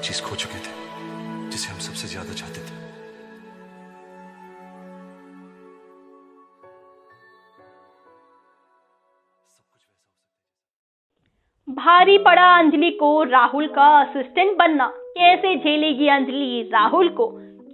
चीज खो चुके थे जिसे हम सबसे ज्यादा चाहते थे। भारी पड़ा अंजलि को राहुल का असिस्टेंट बनना। कैसे झेलेगी अंजलि राहुल को?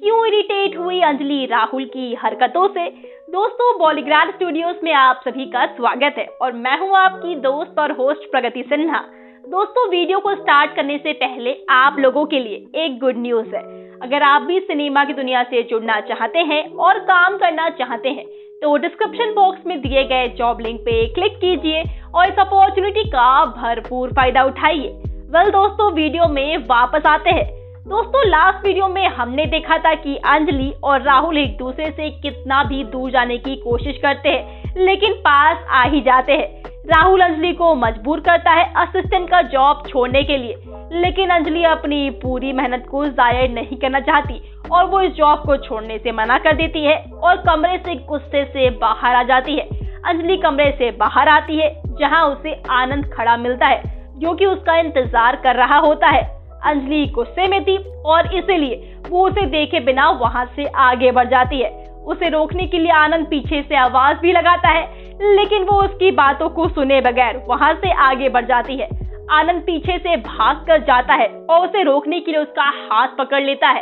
क्यों इरिटेट हुई अंजलि राहुल की हरकतों से? दोस्तों, बॉलीग्राड स्टूडियोज में आप सभी का स्वागत है और मैं हूं आपकी दोस्त और होस्ट प्रगति सिन्हा। दोस्तों, वीडियो को स्टार्ट करने से पहले आप लोगों के लिए एक गुड न्यूज है। अगर आप भी सिनेमा की दुनिया से जुड़ना चाहते हैं और काम करना चाहते हैं तो डिस्क्रिप्शन बॉक्स में दिए गए जॉब लिंक पे क्लिक कीजिए और इस अपॉर्चुनिटी का भरपूर फायदा उठाइए। वेल दोस्तों, वीडियो में वापस आते हैं। दोस्तों, लास्ट वीडियो में हमने देखा था कि अंजलि और राहुल एक दूसरे से कितना भी दूर जाने की कोशिश करते हैं लेकिन पास आ ही जाते हैं। राहुल अंजलि को मजबूर करता है असिस्टेंट का जॉब छोड़ने के लिए, लेकिन अंजलि अपनी पूरी मेहनत को जाया नहीं करना चाहती और वो इस जॉब को छोड़ने से मना कर देती है और कमरे से गुस्से से बाहर आ जाती है। अंजलि कमरे से बाहर आती है जहां उसे आनंद खड़ा मिलता है जो कि उसका इंतजार कर रहा होता है। अंजलि गुस्से में थी और इसीलिए वो उसे देखे बिना वहां से आगे बढ़ जाती है। उसे रोकने के लिए आनंद पीछे से आवाज भी लगाता है लेकिन वो उसकी बातों को सुने बगैर वहां से आगे बढ़ जाती है। आनंद पीछे से भाग कर जाता है और उसे रोकने के लिए उसका हाथ पकड़ लेता है।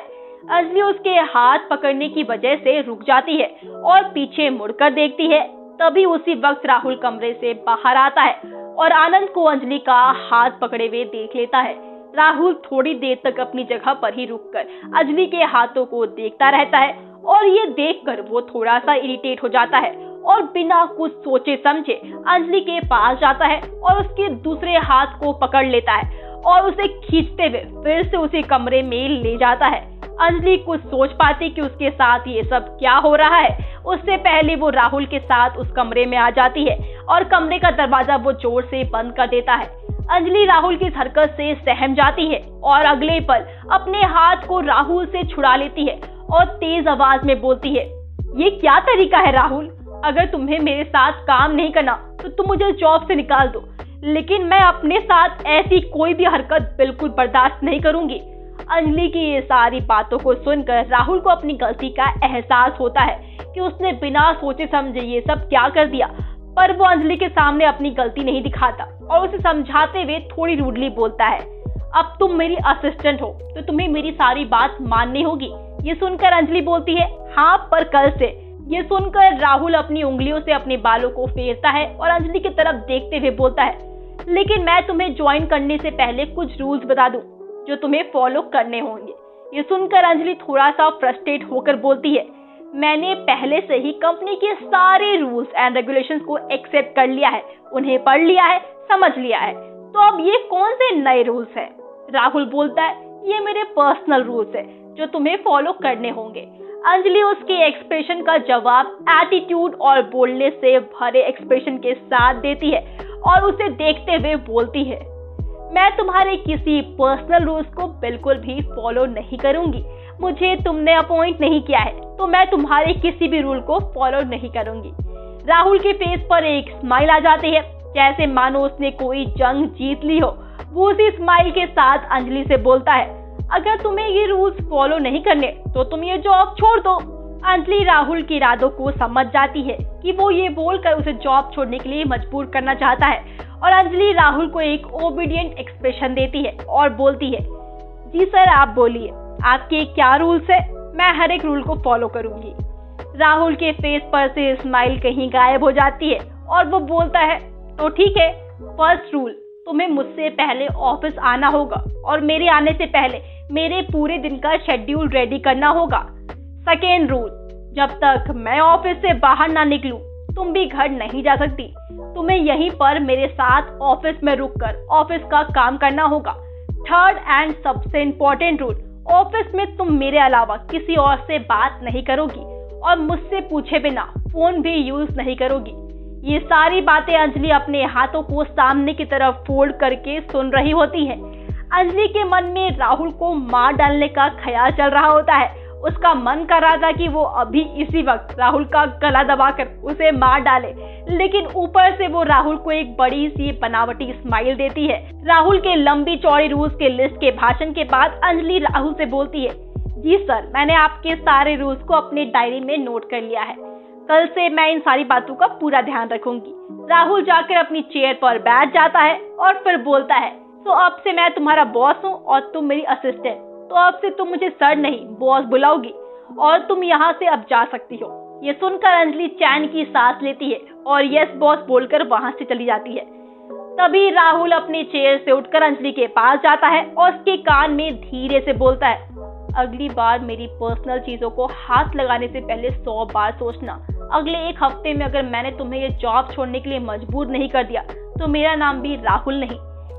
अंजलि उसके हाथ पकड़ने की वजह से रुक जाती है और पीछे मुड़कर देखती है। तभी उसी वक्त राहुल कमरे से बाहर आता है और आनंद को अंजलि का हाथ पकड़े हुए देख लेता है। राहुल थोड़ी देर तक अपनी जगह पर ही रुककर अंजलि के हाथों को देखता रहता है और ये देखकर वो थोड़ा सा इरिटेट हो जाता है और बिना कुछ सोचे समझे अंजलि के पास जाता है और उसके दूसरे हाथ को पकड़ लेता है और उसे खींचते हुए फिर से उसी कमरे में ले जाता है। अंजलि कुछ सोच पाती कि उसके साथ ये सब क्या हो रहा है उससे पहले वो राहुल के साथ उस कमरे में आ जाती है और कमरे का दरवाजा वो जोर से बंद कर देता है। अंजलि राहुल की इस हरकत से सहम जाती है और अगले पल अपने हाथ को राहुल से छुड़ा लेती है और तेज आवाज में बोलती है, ये क्या तरीका है राहुल? अगर तुम्हें मेरे साथ काम नहीं करना तो तुम मुझे जॉब से निकाल दो, लेकिन मैं अपने साथ ऐसी कोई भी हरकत बिल्कुल बर्दाश्त नहीं करूंगी। अंजलि की ये सारी बातों को सुनकर राहुल को अपनी गलती का एहसास होता है कि उसने बिना सोचे समझे ये सब क्या कर दिया, पर वो अंजलि के सामने अपनी गलती नहीं दिखाता और उसे समझाते हुए थोड़ी रूडली बोलता है, अब तुम मेरी असिस्टेंट हो तो तुम्हें मेरी सारी बात माननी होगी। ये सुनकर अंजलि बोलती है, हाँ पर कल से। ये सुनकर राहुल अपनी उंगलियों से अपने बालों को फेरता है और अंजलि की तरफ देखते हुए बोलता है, लेकिन मैं तुम्हें ज्वाइन करने से पहले कुछ रूल्स बता दूं जो तुम्हें फॉलो करने होंगे। ये सुनकर अंजलि थोड़ा सा फ्रस्ट्रेट होकर बोलती है, मैंने पहले से ही कंपनी के सारे रूल्स एंड रेगुलेशंस को एक्सेप्ट कर लिया है, उन्हें पढ़ लिया है, समझ लिया है, तो अब ये कौन से नए रूल्स हैं? राहुल बोलता है, ये मेरे पर्सनल रूल्स है जो तुम्हें फॉलो करने होंगे। अंजलि उसके एक्सप्रेशन का जवाब एटीट्यूड और बोलने से भरे एक्सप्रेशन के साथ देती है और उसे देखते हुए बोलती है, मैं तुम्हारे किसी पर्सनल रूल्स को बिल्कुल भी फॉलो नहीं करूंगी। मुझे तुमने अपॉइंट नहीं किया है तो मैं तुम्हारे किसी भी रूल को फॉलो नहीं करूंगी। राहुल के फेस पर एक स्माइल आ जाती है जैसे मानो उसने कोई जंग जीत ली हो। वो उसी स्माइल के साथ अंजलि से बोलता है, अगर तुम्हें ये रूल्स फॉलो नहीं करने तो तुम ये जॉब छोड़ दो। अंजलि राहुल के इरादों को समझ जाती है कि वो ये बोलकर उसे जॉब छोड़ने के लिए मजबूर करना चाहता है और अंजलि राहुल को एक ओबीडिएंट एक्सप्रेशन देती है और बोलती है, जी सर आप बोलिए, आपके क्या रूल्स है? मैं हर एक रूल को फॉलो करूंगी। राहुल के फेस पर से स्माइल कहीं गायब हो जाती है और वो बोलता है, तो ठीक है, फर्स्ट रूल, तुम्हें मुझसे पहले ऑफिस आना होगा और मेरे आने से पहले मेरे पूरे दिन का शेड्यूल रेडी करना होगा। सेकेंड रूल, जब तक मैं ऑफिस से बाहर ना निकलूं तुम भी घर नहीं जा सकती। तुम्हें यहीं पर मेरे साथ ऑफिस में रुककर ऑफिस का काम करना होगा। थर्ड एंड सबसे इम्पोर्टेंट रूल, ऑफिस में तुम मेरे अलावा किसी और से बात नहीं करोगी और मुझसे पूछे बिना फोन भी यूज नहीं करोगी। ये सारी बातें अंजलि अपने हाथों को सामने की तरफ फोल्ड करके सुन रही होती है। अंजलि के मन में राहुल को मार डालने का ख्याल चल रहा होता है उसका मन कर रहा था कि वो अभी इसी वक्त राहुल का गला दबाकर उसे मार डाले, लेकिन ऊपर से वो राहुल को एक बड़ी सी बनावटी स्माइल देती है। राहुल के लंबी चौड़ी रूल्स के लिस्ट के भाषण के बाद अंजलि राहुल से बोलती है, जी सर, मैंने आपके सारे रूल्स को अपनी डायरी में नोट कर लिया है। कल से मैं इन सारी बातों का पूरा ध्यान रखूंगी। राहुल जाकर अपनी चेयर पर बैठ जाता है और फिर बोलता है, तो अब से मैं तुम्हारा बॉस हूँ और तुम मेरी असिस्टेंट, तो अब से तुम मुझे सर नहीं बॉस बुलाओगी और तुम यहाँ से अब जा सकती हो। ये सुनकर अंजलि चैन की सांस लेती है और यस बॉस बोलकर वहाँ से चली जाती है। तभी राहुल अपनी चेयर से उठकर अंजलि के पास जाता है और उसके कान में धीरे से बोलता है, अगली बार मेरी पर्सनल चीजों को हाथ लगाने से पहले 100 बार सोचना। अगले 1 हफ्ते में अगर मैंने तुम्हें ये जॉब छोड़ने के लिए मजबूर नहीं कर दिया तो मेरा नाम भी राहुल नहीं।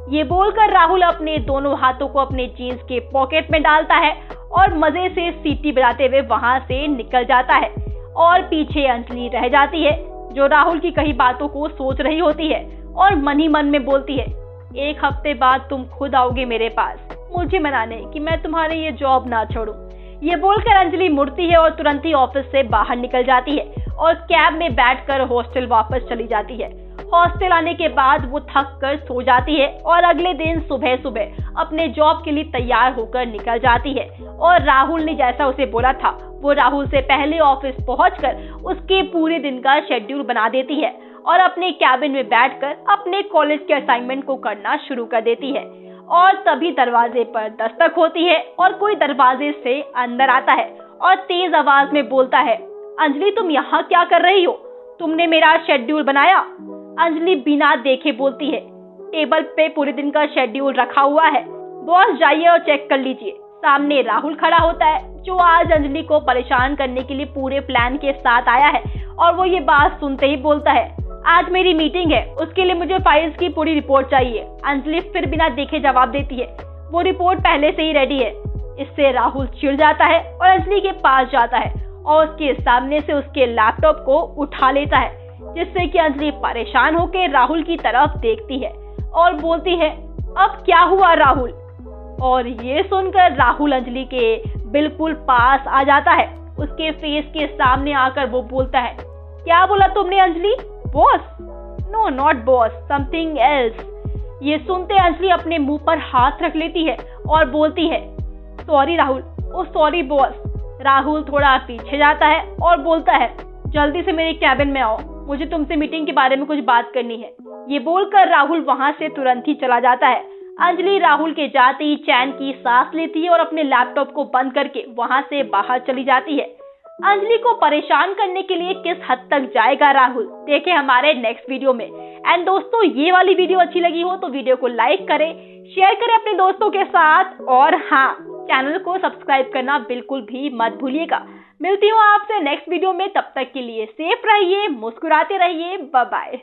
ये बोलकर राहुल अपने दोनों हाथों को अपने जीन्स के पॉकेट में डालता है और मजे से सीटी बजाते हुए वहां से निकल जाता है और पीछे अंजलि रह जाती है, जो राहुल की कई बातों को सोच रही होती है और मन ही मन में बोलती है, 1 हफ्ते बाद तुम खुद आओगे मेरे पास मुझे मनाने कि मैं तुम्हारी ये जॉब ना छोड़ूं। ये बोलकर अंजलि मुड़ती है और तुरंत ही ऑफिस से बाहर निकल जाती है और कैब में बैठकर हॉस्टल वापस चली जाती है। हॉस्टल आने के बाद वो थक कर सो जाती है और अगले दिन सुबह सुबह अपने जॉब के लिए तैयार होकर निकल जाती है और राहुल ने जैसा उसे बोला था वो राहुल से पहले ऑफिस पहुंचकर उसके पूरे दिन का शेड्यूल बना देती है और अपने कैबिन में बैठकर अपने कॉलेज के असाइनमेंट को करना शुरू कर देती है। और तभी दरवाजे पर दस्तक होती है और कोई दरवाजे से अंदर आता है और तेज आवाज में बोलता है, अंजलि तुम यहाँ क्या कर रही हो? तुमने मेरा शेड्यूल बनाया? अंजलि बिना देखे बोलती है, टेबल पे पूरे दिन का शेड्यूल रखा हुआ है, बॉस जाइए और चेक कर लीजिए। सामने राहुल खड़ा होता है जो आज अंजलि को परेशान करने के लिए पूरे प्लान के साथ आया है और वो ये बात सुनते ही बोलता है, आज मेरी मीटिंग है, उसके लिए मुझे फाइल्स की पूरी रिपोर्ट चाहिए। अंजलि फिर बिना देखे जवाब देती है, वो रिपोर्ट पहले से ही रेडी है। इससे राहुल चिढ़ जाता है और अंजलि के पास जाता है और उसके सामने से उसके लैपटॉप को उठा लेता है, जिससे कि अंजलि परेशान होकर राहुल की तरफ देखती है और बोलती है, अब क्या हुआ राहुल? और ये सुनकर राहुल अंजलि के बिल्कुल पास आ जाता है। उसके फेस के सामने आकर वो बोलता है, क्या बोला तुमने Anjali? Boss? No not boss, something else. ये सुनते अंजलि अपने मुंह पर हाथ रख लेती है और बोलती है, सॉरी राहुल, ओ सॉरी बॉस। राहुल थोड़ा पीछे जाता है और बोलता है, जल्दी से मेरे कैबिन में आओ, मुझे तुमसे मीटिंग के बारे में कुछ बात करनी है। ये बोलकर राहुल वहां से तुरंत ही चला जाता है। अंजलि राहुल के जाते ही चैन की सांस लेती है और अपने लैपटॉप को बंद करके वहां से बाहर चली जाती है। अंजलि को परेशान करने के लिए किस हद तक जाएगा राहुल, देखें हमारे नेक्स्ट वीडियो में। एंड दोस्तों, ये वाली वीडियो अच्छी लगी हो तो वीडियो को लाइक करें, शेयर करें अपने दोस्तों के साथ और हाँ, चैनल को सब्सक्राइब करना बिल्कुल भी मत भूलिएगा। मिलती हूँ आपसे नेक्स्ट वीडियो में, तब तक के लिए सेफ रहिए, मुस्कुराते रहिए, बाय बाय।